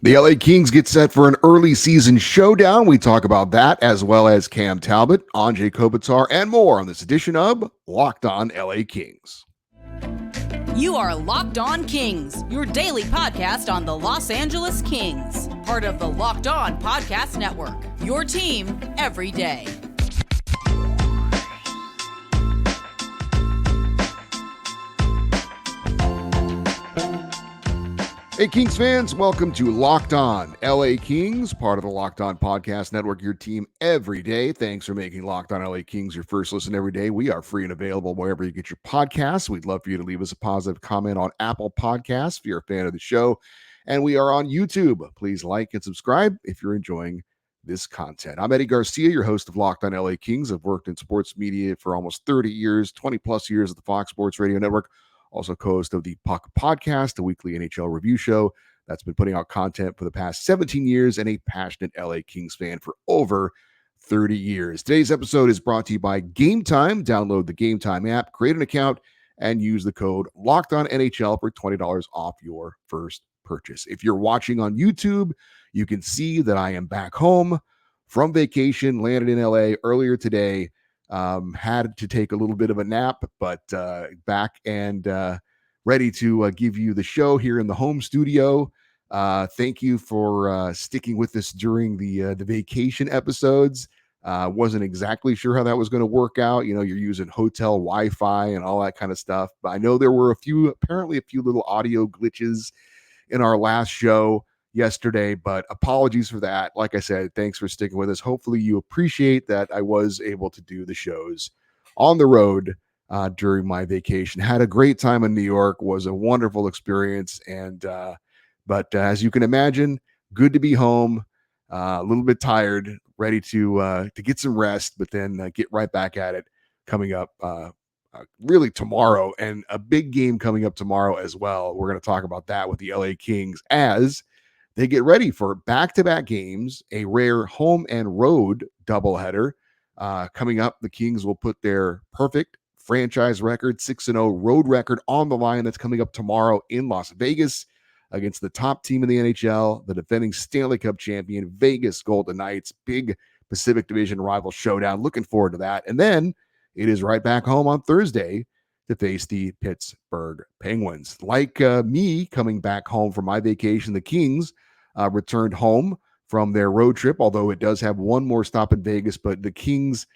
The LA Kings get set for an early season showdown. We talk about that as well as Cam Talbot, Anze Kopitar, and more on this edition of Locked On LA Kings. You are Locked On Kings, your daily podcast on the Los Angeles Kings, part of the Locked On Podcast Network, your team every day. Hey, Kings fans, welcome to Locked On LA Kings, part of the Locked On Podcast Network, your team every day. Thanks for making Locked On LA Kings your first listen every day. We are free and available wherever you get your podcasts. We'd love for you to leave us a positive comment on Apple Podcasts if you're a fan of the show. And we are on YouTube. Please like and subscribe if you're enjoying this content. I'm Eddie Garcia, your host of Locked On LA Kings. I've worked in sports media for almost 30 years, 20 plus years at the Fox Sports Radio Network. Also co-host of the Puck Podcast, a weekly NHL review show that's been putting out content for the past 17 years, and a passionate LA Kings fan for over 30 years. Today's episode is brought to you by Gametime. Download the Gametime app, create an account, and use the code LOCKEDONNHL for $20 off your first purchase. If you're watching on YouTube, you can see that I am back home from vacation, landed in LA earlier today. Had to take a little bit of a nap, but back and ready to give you the show here in the home studio. Thank you for sticking with us during the vacation episodes. Wasn't exactly sure how that was going to work out. You know, you're using hotel Wi-Fi and all that kind of stuff. But I know there were apparently a few little audio glitches in our last show yesterday, but apologies for that. Like I said, thanks for sticking with us. Hopefully you appreciate that I was able to do the shows on the road during my vacation. Had a great time in New York, was a wonderful experience. And but as you can imagine, good to be home, a little bit tired, ready to get some rest, but then get right back at it coming up really tomorrow, and a big game coming up tomorrow as well. We're going to talk about that with the LA Kings as they get ready for back-to-back games, a rare home and road doubleheader. Coming up, the Kings will put their perfect franchise record, 6-0 road record on the line. That's coming up tomorrow in Las Vegas against the top team in the NHL, the defending Stanley Cup champion, Vegas Golden Knights. Big Pacific Division rival showdown. Looking forward to that. And then it is right back home on Thursday to face the Pittsburgh Penguins. Like me coming back home from my vacation, the Kings returned home from their road trip, although it does have one more stop in Vegas, but the Kings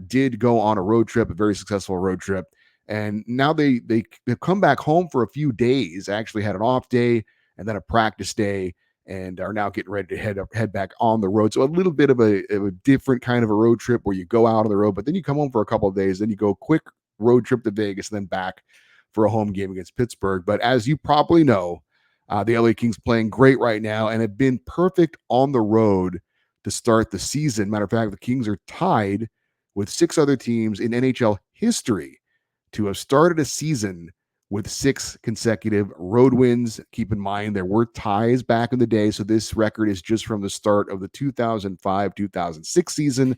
did go on a road trip, a very successful road trip. And now they've come back home for a few days, actually had an off day and then a practice day, and are now getting ready to head back on the road. So a little bit of a different kind of a road trip where you go out on the road, but then you come home for a couple of days, then you go quick road trip to Vegas, and then back for a home game against Pittsburgh. But as you probably know, the LA Kings playing great right now and have been perfect on the road to start the season. Matter of fact, the Kings are tied with 6 other teams in NHL history to have started a season with 6 consecutive road wins. Keep in mind, there were ties back in the day, so this record is just from the start of the 2005-2006 season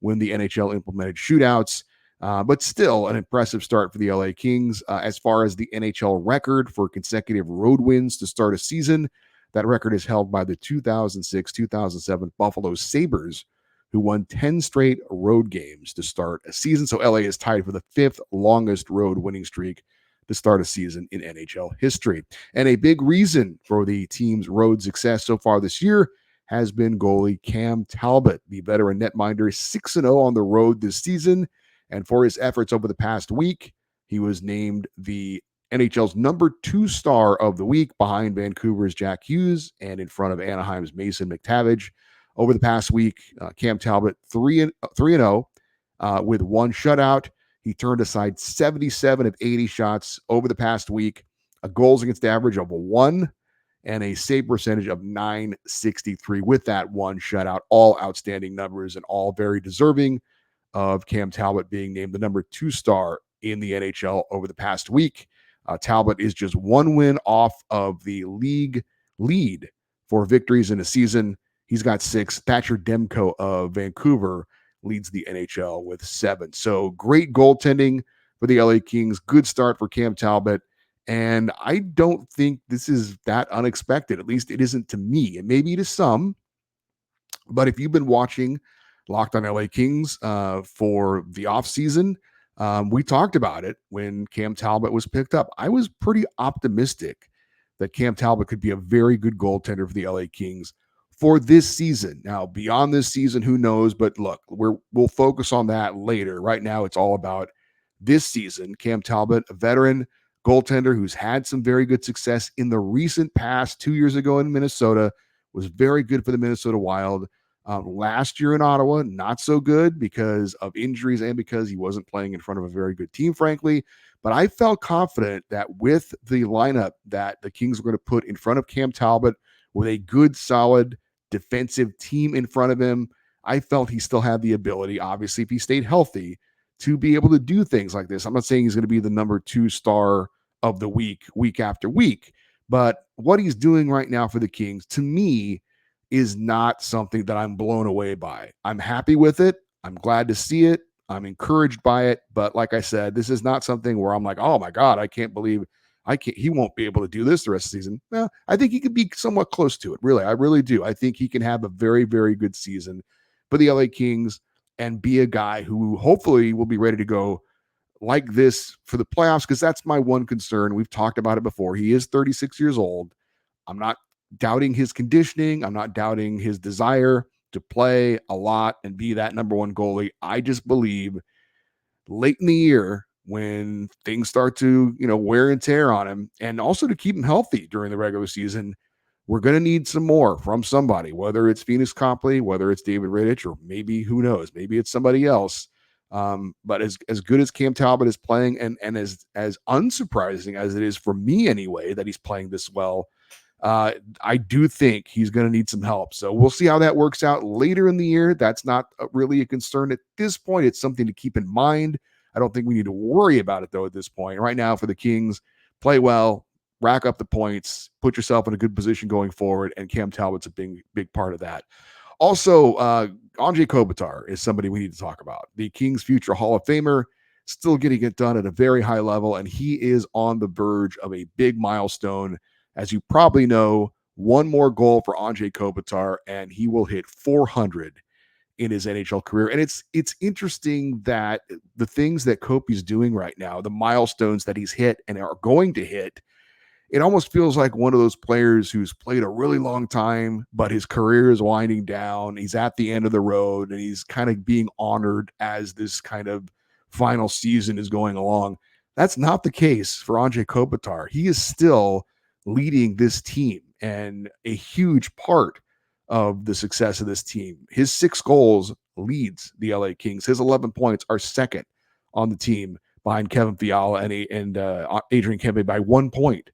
when the NHL implemented shootouts. But still an impressive start for the LA Kings. As far as the NHL record for consecutive road wins to start a season, that record is held by the 2006-2007 Buffalo Sabres, who won 10 straight road games to start a season. So LA is tied for the 5th longest road winning streak to start a season in NHL history. And a big reason for the team's road success so far this year has been goalie Cam Talbot. The veteran netminder is 6-0 on the road this season. And for his efforts over the past week, he was named the NHL's number 2 star of the week behind Vancouver's Jack Hughes and in front of Anaheim's Mason McTavish. Over the past week, Cam Talbot 3-0 with 1 shutout. He turned aside 77 of 80 shots over the past week, a goals against average of 1 and a save percentage of .963 with that 1 shutout. All outstanding numbers and all very deserving of Cam Talbot being named the number 2 star in the NHL over the past week. Talbot is just 1 win off of the league lead for victories in a season. He's got 6. Thatcher Demko of Vancouver leads the NHL with 7. So great goaltending for the LA Kings. Good start for Cam Talbot. And I don't think this is that unexpected. At least it isn't to me, and maybe to some. But if you've been watching Locked on LA Kings for the offseason, we talked about it when Cam Talbot was picked up. I was pretty optimistic that Cam Talbot could be a very good goaltender for the LA Kings for this season. Now, beyond this season, who knows? But look, we'll focus on that later. Right now, it's all about this season. Cam Talbot, a veteran goaltender who's had some very good success in the recent past. 2 years ago in Minnesota, was very good for the Minnesota Wild. Last year in Ottawa, not so good because of injuries and because he wasn't playing in front of a very good team, frankly. But I felt confident that with the lineup that the Kings were going to put in front of Cam Talbot with a good, solid defensive team in front of him, I felt he still had the ability, obviously, if he stayed healthy, to be able to do things like this. I'm not saying he's going to be the number 2 star of the week after week, but what he's doing right now for the Kings, to me, is not something that I'm blown away by. I'm happy with it. I'm glad to see it. I'm encouraged by it. But like I said, this is not something where I'm like, oh my God, I can't believe he won't be able to do this the rest of the season. No, I think he could be somewhat close to it. Really, I really do. I think he can have a very, very good season for the LA Kings and be a guy who hopefully will be ready to go like this for the playoffs, because that's my one concern. We've talked about it before. He is 36 years old. I'm not doubting his conditioning. I'm not doubting his desire to play a lot and be that number 1 goalie. I just believe late in the year, when things start to, wear and tear on him, and also to keep him healthy during the regular season, we're going to need some more from somebody, whether it's Phoenix Copley, whether it's David Rittich, or maybe, who knows, maybe it's somebody else. But as good as Cam Talbot is playing, and as unsurprising as it is for me anyway, that he's playing this well, I do think he's going to need some help. So we'll see how that works out later in the year. That's not really a concern at this point. It's something to keep in mind. I don't think we need to worry about it, though, at this point. Right now, for the Kings, play well, rack up the points, put yourself in a good position going forward, and Cam Talbot's a big part of that. Also, Anze Kopitar is somebody we need to talk about. The Kings' future Hall of Famer, still getting it done at a very high level, and he is on the verge of a big milestone. As you probably know, one more goal for Anze Kopitar, and he will hit 400 in his NHL career. And it's interesting that the things that Kopi's doing right now, the milestones that he's hit and are going to hit, it almost feels like one of those players who's played a really long time, but his career is winding down. He's at the end of the road, and he's kind of being honored as this kind of final season is going along. That's not the case for Anze Kopitar. He is still leading this team and a huge part of the success of this team. His 6 goals leads the LA Kings. His 11 points are second on the team behind Kevin Fiala and Adrian Kempe by 1 point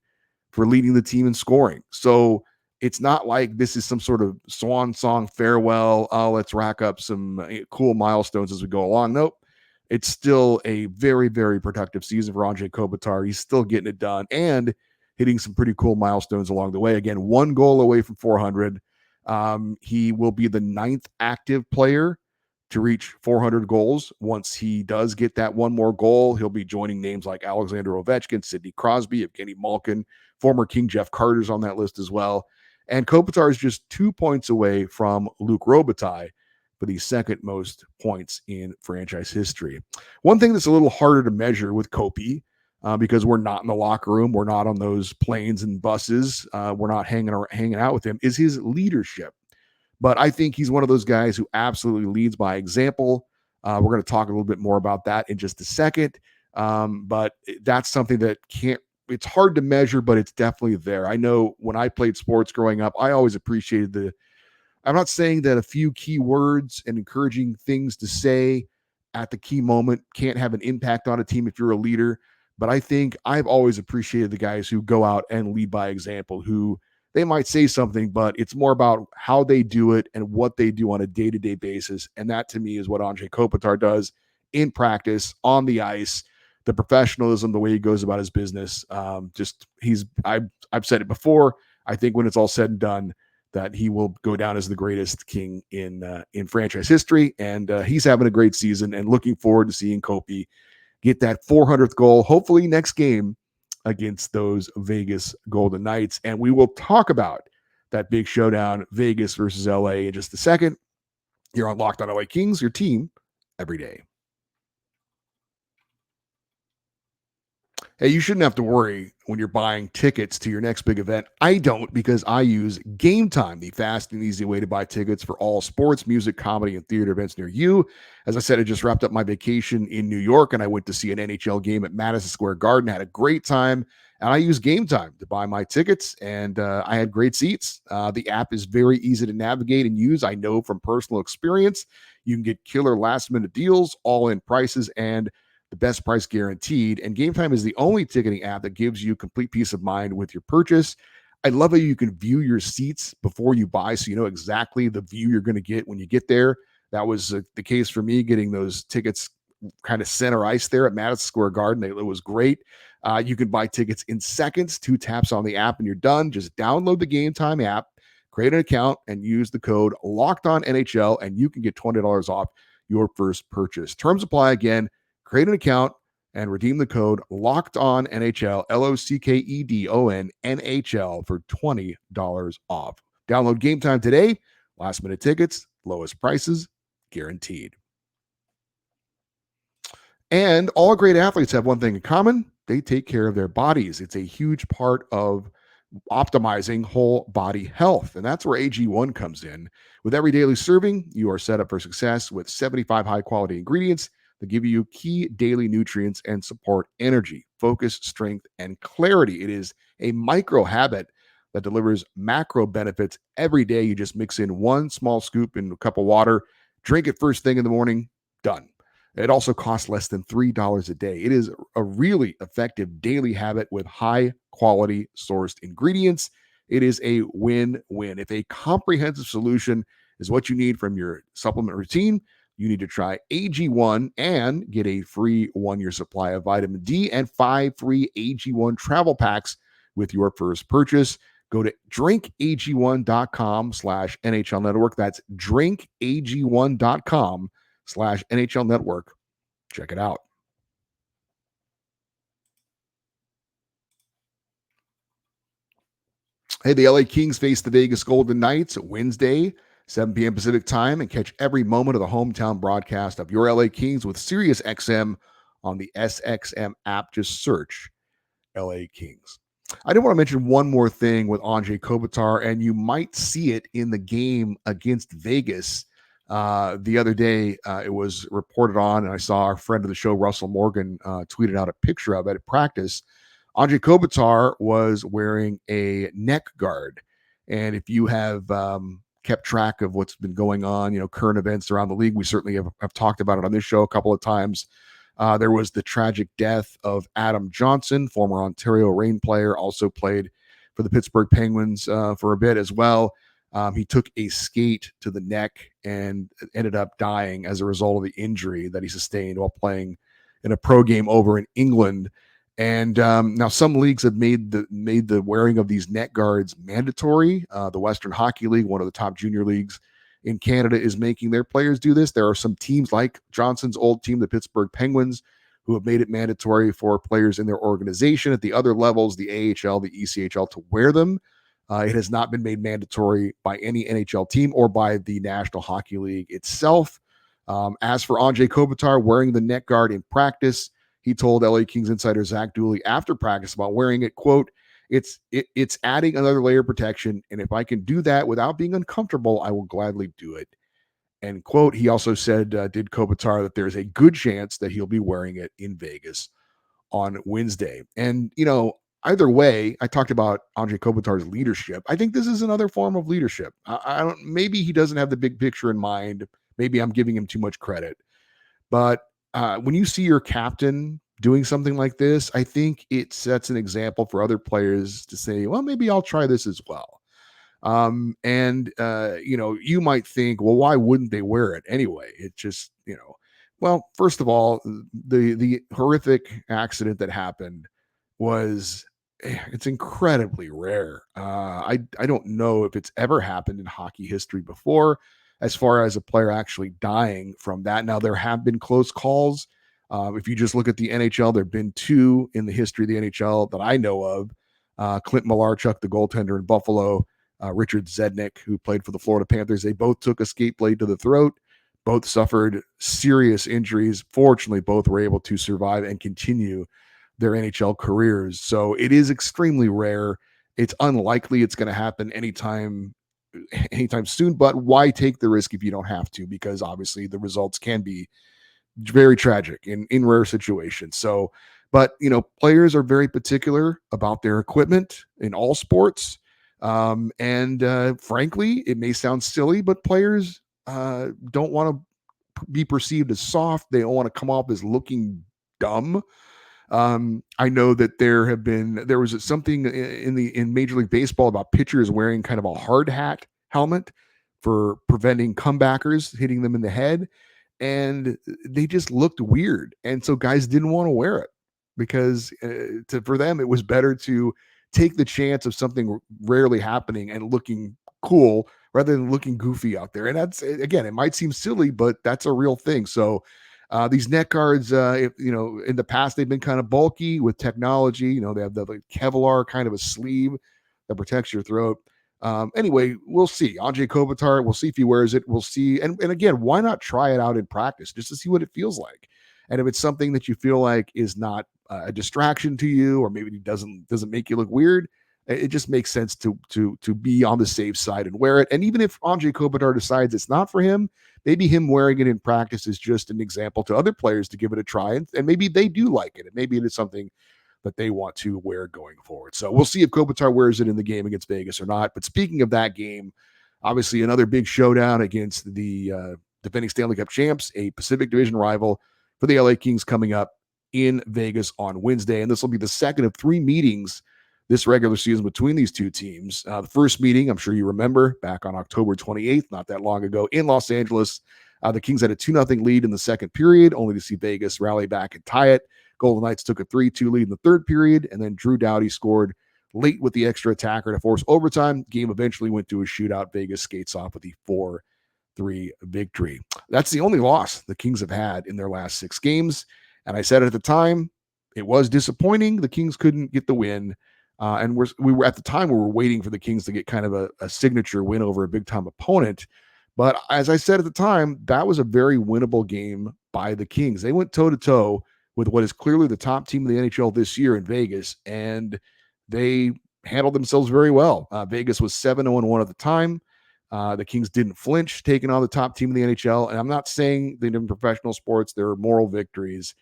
for leading the team in scoring. So it's not like this is some sort of swan song farewell. Oh, let's rack up some cool milestones as we go along. Nope. It's still a very, very productive season for Anze Kopitar. He's still getting it done and hitting some pretty cool milestones along the way. Again, 1 goal away from 400. He will be the 9th active player to reach 400 goals. Once he does get that 1 more goal, he'll be joining names like Alexander Ovechkin, Sidney Crosby, Evgeny Malkin, former King Jeff Carter's on that list as well. And Kopitar is just 2 points away from Luc Robitaille for the second most points in franchise history. One thing that's a little harder to measure with Kopi, because we're not in the locker room, we're not on those planes and buses, we're not hanging out with him, is his leadership. But I think he's one of those guys who absolutely leads by example. We're going to talk a little bit more about that in just a second. But that's something that it's hard to measure, but it's definitely there. I know when I played sports growing up, I always appreciated I'm not saying that a few key words and encouraging things to say at the key moment can't have an impact on a team if you're a leader. But I think I've always appreciated the guys who go out and lead by example, who they might say something, but it's more about how they do it and what they do on a day-to-day basis. And that to me is what Anze Kopitar does in practice, on the ice, the professionalism, the way he goes about his business. I've said it before. I think when it's all said and done, that he will go down as the greatest king in franchise history. And he's having a great season, and looking forward to seeing Kopi get that 400th goal, hopefully next game against those Vegas Golden Knights. And we will talk about that big showdown, Vegas versus LA, in just a second. You're on Locked On LA Kings, your team every day. Hey, you shouldn't have to worry when you're buying tickets to your next big event. I don't, because I use Gametime, the fast and easy way to buy tickets for all sports, music, comedy, and theater events near you. As I said, I just wrapped up my vacation in New York and I went to see an NHL game at Madison Square Garden. Had a great time. And I use Gametime to buy my tickets, and I had great seats. The app is very easy to navigate and use. I know from personal experience, you can get killer last minute deals, all in prices, and the best price guaranteed. And Gametime is the only ticketing app that gives you complete peace of mind with your purchase. I love how you can view your seats before you buy, so you know exactly the view you're going to get when you get there. That was the case for me, getting those tickets kind of center ice there at Madison Square Garden. It was great. You can buy tickets in seconds, 2 taps on the app, and you're done. Just download the Gametime app, create an account, and use the code LOCKEDONNHL, and you can get $20 off your first purchase. Terms apply. Again, create an account and redeem the code LOCKEDONNHL, LOCKEDON NHL, for $20 off. Download Gametime today. Last minute tickets, lowest prices, guaranteed. And all great athletes have one thing in common: they take care of their bodies. It's a huge part of optimizing whole body health. And that's where AG1 comes in. With every daily serving, you are set up for success with 75 high quality ingredients that give you key daily nutrients and support energy, focus, strength, and clarity. It is a micro habit that delivers macro benefits every day. You just mix in 1 small scoop in a cup of water, drink it first thing in the morning, done. It also costs less than $3 a day. It is a really effective daily habit with high quality sourced ingredients. It is a win-win. If a comprehensive solution is what you need from your supplement routine, you need to try AG1 and get a free 1-year supply of vitamin D and 5 free AG1 travel packs with your first purchase. Go to drinkag1.com/NHL network. That's drinkag1.com/NHL network. Check it out. Hey, the LA Kings face the Vegas Golden Knights Wednesday, 7 p.m. Pacific time, and catch every moment of the hometown broadcast of your LA Kings with SiriusXM on the SXM app. Just search LA Kings. I do want to mention one more thing with Anze Kopitar, and you might see it in the game against Vegas. The other day, it was reported on, and I saw our friend of the show, Russell Morgan, tweeted out a picture of it at practice. Anze Kopitar was wearing a neck guard. And if you have kept track of what's been going on, current events around the league, we certainly have talked about it on this show a couple of times. There was the tragic death of Adam Johnson, former Ontario Reign player, also played for the Pittsburgh Penguins for a bit as well. He took a skate to the neck and ended up dying as a result of the injury that he sustained while playing in a pro game over in England. And now some leagues have made the wearing of these neck guards mandatory. The Western Hockey League, one of the top junior leagues in Canada, is making their players do this. There are some teams like Johnson's old team, the Pittsburgh Penguins, who have made it mandatory for players in their organization at the other levels, the AHL, the ECHL, to wear them. It has not been made mandatory by any NHL team or by the National Hockey League itself. As for Anze Kopitar wearing the neck guard in practice, he told LA Kings insider Zach Dooley after practice about wearing it, quote, it's adding another layer of protection, and if I can do that without being uncomfortable, I will gladly do it, end quote. He also said, did Kopitar, that there's a good chance that he'll be wearing it in Vegas on Wednesday. And, either way, I talked about Anze Kopitar's leadership. I think this is another form of leadership. Maybe he doesn't have the big picture in mind. Maybe I'm giving him too much credit. But when you see your captain doing something like this, I think it sets an example for other players to say, well, maybe I'll try this as well. You might think, well, why wouldn't they wear it anyway? It just, well, first of all, the horrific accident that happened it's incredibly rare. I don't know if it's ever happened in hockey history before, as far as a player actually dying from that. Now, there have been close calls. If you just look at the NHL, there have been 2 in the history of the NHL that I know of. Clint Malarchuk, the goaltender in Buffalo, Richard Zednik, who played for the Florida Panthers. They both took a skate blade to the throat. Both suffered serious injuries. Fortunately, both were able to survive and continue their NHL careers. So it is extremely rare. It's unlikely it's going to happen anytime soon, but why take the risk if you don't have to? Because obviously the results can be very tragic in rare situations. So, but players are very particular about their equipment in all sports. And frankly, it may sound silly, but players don't want to be perceived as soft. They don't want to come off as looking dumb. I know that there was something in Major League Baseball about pitchers wearing kind of a hard hat helmet for preventing comebackers hitting them in the head, and they just looked weird, and so guys didn't want to wear it because for them it was better to take the chance of something rarely happening and looking cool rather than looking goofy out there. And that's, again, it might seem silly, but that's a real thing. So these neck guards, in the past they've been kind of bulky. With technology, they have the like Kevlar kind of a sleeve that protects your throat. Anyway, we'll see. Anze Kopitar, we'll see if he wears it. We'll see. And again, why not try it out in practice just to see what it feels like? And if it's something that you feel like is not a distraction to you, or maybe it doesn't make you look weird, it just makes sense to be on the safe side and wear it. And even if Anze Kopitar decides it's not for him, maybe him wearing it in practice is just an example to other players to give it a try, and maybe they do like it, and maybe it is something that they want to wear going forward. So we'll see if Kopitar wears it in the game against Vegas or not. But speaking of that game, obviously another big showdown against the defending Stanley Cup champs, a Pacific Division rival for the LA Kings, coming up in Vegas on Wednesday. And this will be the second of 3 meetings this regular season between these two teams. The first meeting, I'm sure you remember, back on October 28th, not that long ago, in Los Angeles. The Kings had a 2-0 lead in the second period, only to see Vegas rally back and tie it. Golden Knights took a 3-2 lead in the third period, and then Drew Doughty scored late with the extra attacker to force overtime. Game eventually went to a shootout. Vegas skates off with the 4-3 victory. That's the only loss the Kings have had in their last 6 games. And I said it at the time, it was disappointing. The Kings couldn't get the win. And we were at the time, we were waiting for the Kings to get kind of a signature win over a big-time opponent. But as I said at the time, that was a very winnable game by the Kings. They went toe-to-toe with what is clearly the top team of the NHL this year in Vegas, and they handled themselves very well. Vegas was 7-0-1 at the time. The Kings didn't flinch, taking on the top team of the NHL. And I'm not saying that in professional sports there are moral victories,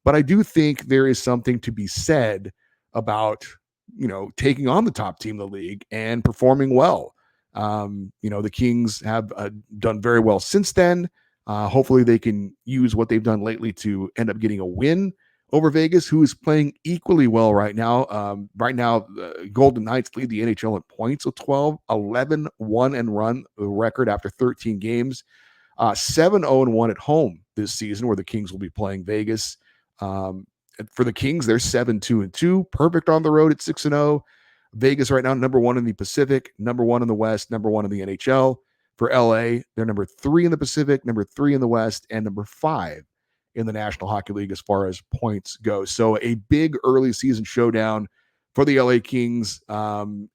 but I do think there is something to be said about, taking on the top team of the league and performing well. The Kings have done very well since then. Hopefully they can use what they've done lately to end up getting a win over Vegas, who is playing equally well right now. The Golden Knights lead the NHL in points with 12, 11-1 record after 13 games, 7-0-1 at home this season, where the Kings will be playing Vegas. For the Kings, they're 7-2-2, perfect on the road at 6-0. Vegas right now, number 1 in the Pacific, number 1 in the West, number 1 in the NHL. For LA, they're number 3 in the Pacific, number 3 in the West, and number 5 in the National Hockey League as far as points go. So a big early season showdown for the LA Kings.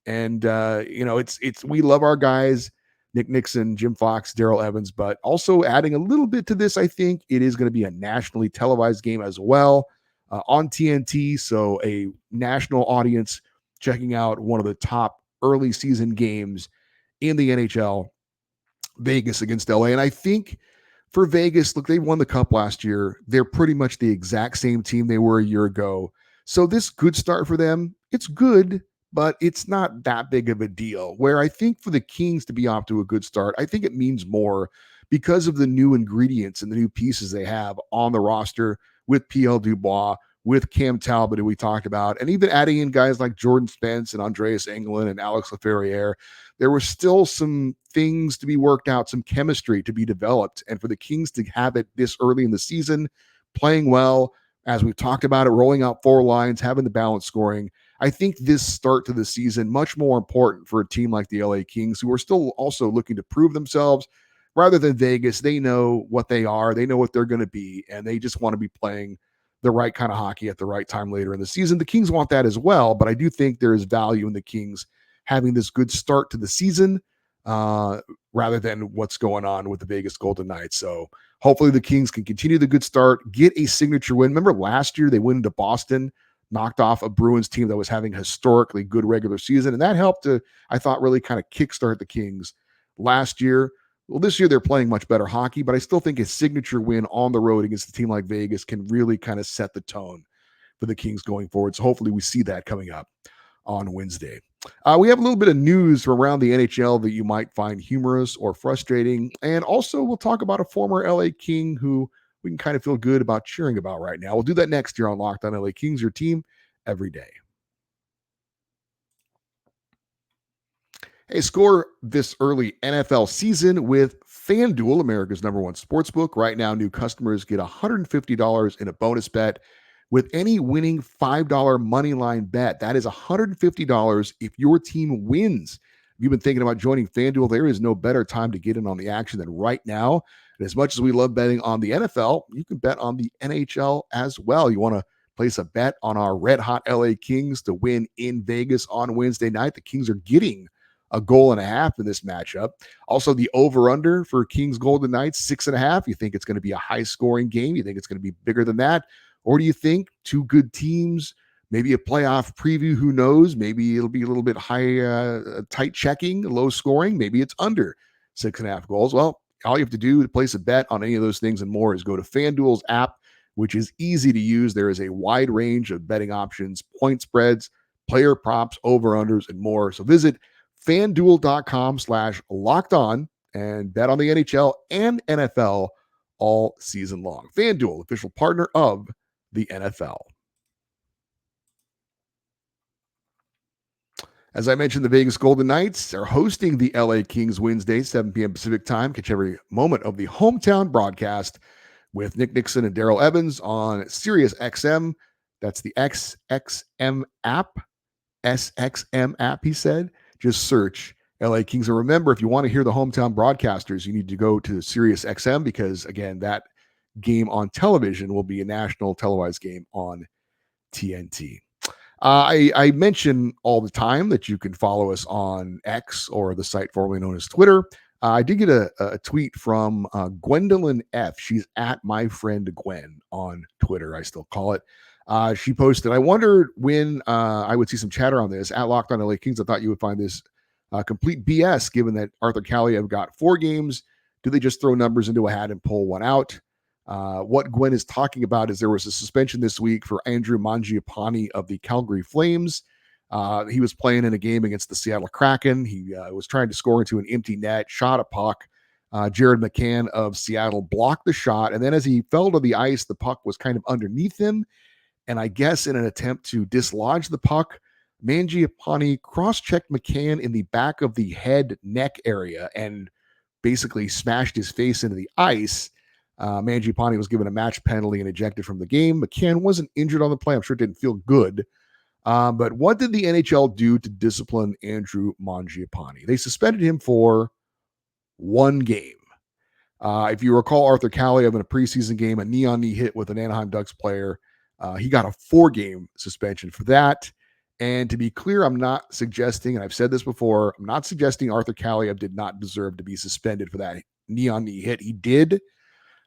It's we love our guys, Nick Nixon, Jim Fox, Darrell Evans, but also adding a little bit to this, I think it is going to be a nationally televised game as well on TNT. So a national audience checking out one of the top early season games in the NHL, Vegas against LA. And I think for Vegas, look, they won the Cup last year. They're pretty much the exact same team they were a year ago. So this good start for them, it's good, but it's not that big of a deal. Where I think for the Kings to be off to a good start, I think it means more because of the new ingredients and the new pieces they have on the roster with PL Dubois, with Cam Talbot, who we talked about, and even adding in guys like Jordan Spence and Andreas Englund and Alex Laferriere. There were still some things to be worked out, some chemistry to be developed. And for the Kings to have it this early in the season, playing well, as we've talked about it, rolling out 4 lines, having the balanced scoring, I think this start to the season, much more important for a team like the LA Kings, who are still also looking to prove themselves. Rather than Vegas, they know what they are, they know what they're going to be, and they just want to be playing the right kind of hockey at the right time later in the season. The Kings want that as well, but I do think there is value in the Kings having this good start to the season rather than what's going on with the Vegas Golden Knights. So hopefully the Kings can continue the good start, get a signature win. Remember last year they went into Boston, knocked off a Bruins team that was having historically good regular season, and that helped to, I thought, really kind of kickstart the Kings last year. Well, this year they're playing much better hockey, but I still think a signature win on the road against a team like Vegas can really kind of set the tone for the Kings going forward. So hopefully we see that coming up on Wednesday. We have a little bit of news from around the NHL that you might find humorous or frustrating. And also we'll talk about a former LA King who we can kind of feel good about cheering about right now. We'll do that next year on Locked On LA Kings, your team every day. Hey, score this early NFL season with FanDuel, America's #1 sportsbook. Right now, new customers get $150 in a bonus bet with any winning $5 money line bet. That is $150 if your team wins. If you've been thinking about joining FanDuel, there is no better time to get in on the action than right now. And as much as we love betting on the NFL, you can bet on the NHL as well. You want to place a bet on our red-hot LA Kings to win in Vegas on Wednesday night. The Kings are getting a goal and a half in this matchup. Also, the over-under for Kings Golden Knights, 6.5. You think it's going to be a high-scoring game? You think it's going to be bigger than that? Or do you think two good teams, maybe a playoff preview, who knows? Maybe it'll be a little bit high, tight checking, low scoring. Maybe it's under 6.5 goals. Well, all you have to do to place a bet on any of those things and more is go to FanDuel's app, which is easy to use. There is a wide range of betting options, point spreads, player props, over-unders, and more. So visit FanDuel.com/lockedon and bet on the NHL and NFL all season long. FanDuel, official partner of the NFL. As I mentioned, the Vegas Golden Knights are hosting the LA Kings Wednesday, 7 p.m. Pacific time. Catch every moment of the hometown broadcast with Nick Nixon and Daryl Evans on Sirius XM. That's the XXM app. SXM app, he said. Just search LA Kings. And remember, if you want to hear the hometown broadcasters, you need to go to Sirius XM because, again, that game on television will be a national televised game on TNT. I mention all the time that you can follow us on X, or the site formerly known as Twitter. I did get a tweet from Gwendolyn F. She's at my friend Gwen on Twitter, I still call it. She posted, I wondered when I would see some chatter on this at Locked On LA Kings. I thought you would find this complete BS, given that Arthur Kaliev got 4 games. Do they just throw numbers into a hat and pull one out? What Gwen is talking about is there was a suspension this week for Andrew Mangiapane of the Calgary Flames. He was playing in a game against the Seattle Kraken. He was trying to score into an empty net, shot a puck. Jared McCann of Seattle blocked the shot. And then as he fell to the ice, the puck was kind of underneath him. And I guess in an attempt to dislodge the puck, Mangiapane cross-checked McCann in the back of the head neck area and basically smashed his face into the ice. Mangiapane was given a match penalty and ejected from the game. McCann wasn't injured on the play. I'm sure it didn't feel good. But what did the NHL do to discipline Andrew Mangiapane? They suspended him for 1 game. If you recall, Arthur Kaliev in a preseason game, a knee-on-knee hit with an Anaheim Ducks player. He got a 4-game suspension for that. And to be clear, I'm not suggesting, and I've said this before, I'm not suggesting Arthur Kaliev did not deserve to be suspended for that knee-on-knee hit. He did.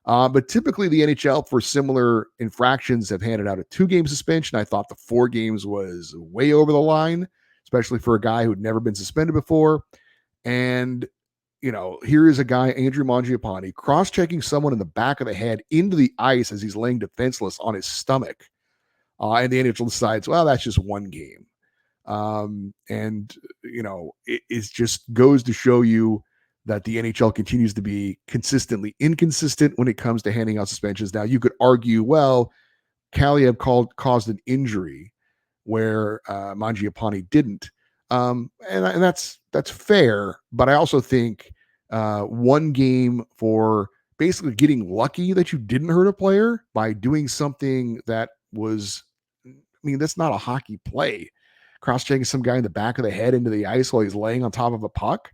But typically the NHL for similar infractions have handed out a 2-game suspension. I thought the 4 games was way over the line, especially for a guy who'd never been suspended before. And, you know, here is a guy, Andrew Mangiapane, cross-checking someone in the back of the head into the ice as he's laying defenseless on his stomach. And the NHL decides, well, that's just 1 game. And, you know, it just goes to show you that the NHL continues to be consistently inconsistent when it comes to handing out suspensions. Now, you could argue, well, Kaliev caused an injury where Mangiapane didn't. And that's fair. But I also think 1 game for basically getting lucky that you didn't hurt a player by doing something that was, I mean, that's not a hockey play. Cross-checking some guy in the back of the head into the ice while he's laying on top of a puck.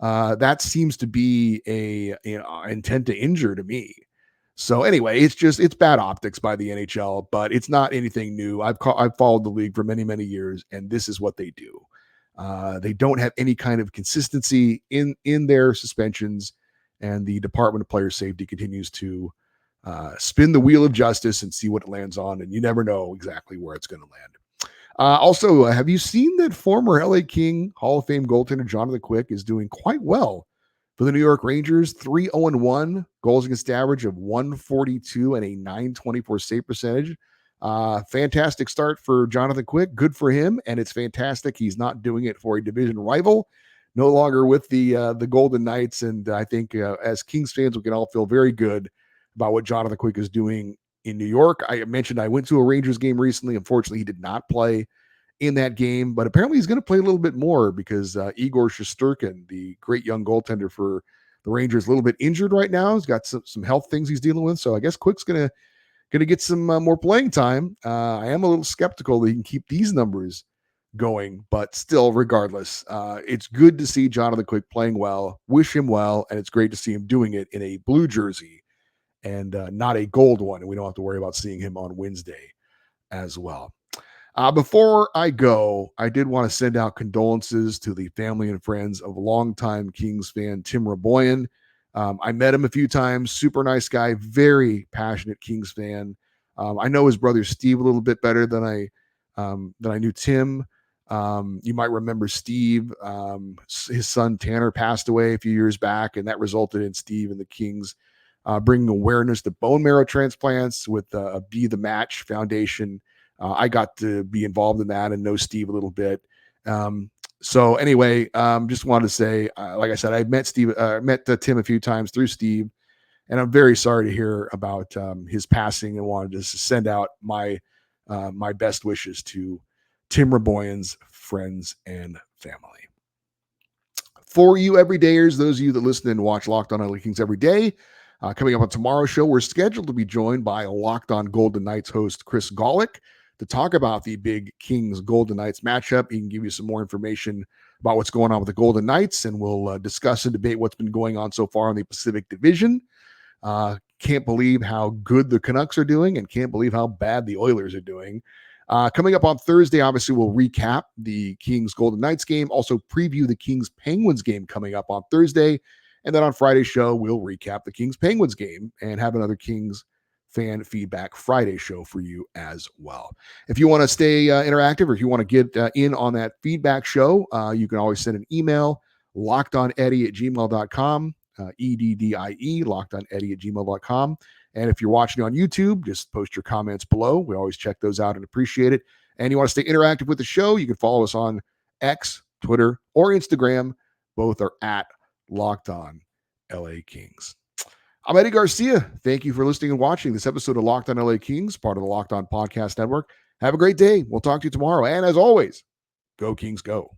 That seems to be a intent to injure to me. So anyway, it's bad optics by the NHL, but it's not anything new. I've followed the league for many, many years, and this is what they do. They don't have any kind of consistency in their suspensions, and the Department of Player Safety continues to spin the wheel of justice and see what it lands on, and you never know exactly where it's going to land. Also, have you seen that former LA King Hall of Fame goaltender Jonathan Quick is doing quite well for the New York Rangers? 3-0-1, goals against average of 142 and a 924 save percentage. Fantastic start for Jonathan Quick. Good for him, and it's fantastic he's not doing it for a division rival. No longer with the Golden Knights, and I think as Kings fans, we can all feel very good about what Jonathan Quick is doing in New York. I mentioned I went to a Rangers game recently. Unfortunately, he did not play in that game, but apparently he's going to play a little bit more because Igor Shesterkin, the great young goaltender for the Rangers, a little bit injured right now. He's got some health things he's dealing with. So I guess Quick's going to get some more playing time. I am a little skeptical that he can keep these numbers going, but still, regardless, it's good to see Jonathan Quick playing well. Wish him well, and it's great to see him doing it in a blue jersey and not a gold one, and we don't have to worry about seeing him on Wednesday as well. Before I go, I did want to send out condolences to the family and friends of longtime Kings fan Tim Raboyan. I met him a few times. Super nice guy, very passionate Kings fan. I know his brother Steve a little bit better than I knew Tim. You might remember Steve. His son Tanner passed away a few years back, and that resulted in Steve and the Kings bringing awareness to bone marrow transplants with Be the Match Foundation. I got to be involved in that and know Steve a little bit. So anyway, just wanted to say, like I said, I met Tim a few times through Steve, and I'm very sorry to hear about his passing, and wanted to send out my best wishes to Tim Raboyan's friends and family. For you everydayers, those of you that listen and watch Locked On LA Kings every day, coming up on tomorrow's show, we're scheduled to be joined by Locked On Golden Knights host Chris Golick to talk about the big Kings Golden Knights matchup. He can give you some more information about what's going on with the Golden Knights, and we'll discuss and debate what's been going on so far in the Pacific Division. Can't believe how good the Canucks are doing, and can't believe how bad the Oilers are doing. Coming up on Thursday, obviously, we'll recap the Kings Golden Knights game, also preview the Kings Penguins game coming up on Thursday. And then on Friday's show, we'll recap the Kings Penguins game and have another Kings fan feedback Friday show for you as well. If you want to stay interactive, or if you want to get in on that feedback show, you can always send an email, lockedoneddie@gmail.com, EDDIE, lockedoneddie@gmail.com. And if you're watching on YouTube, just post your comments below. We always check those out and appreciate it. And you want to stay interactive with the show, you can follow us on X, Twitter, or Instagram. Both are at Locked On LA Kings. I'm Eddie Garcia. Thank you for listening and watching this episode of Locked On LA Kings, part of the Locked On Podcast Network. Have a great day. We'll talk to you tomorrow. And as always, go Kings, go.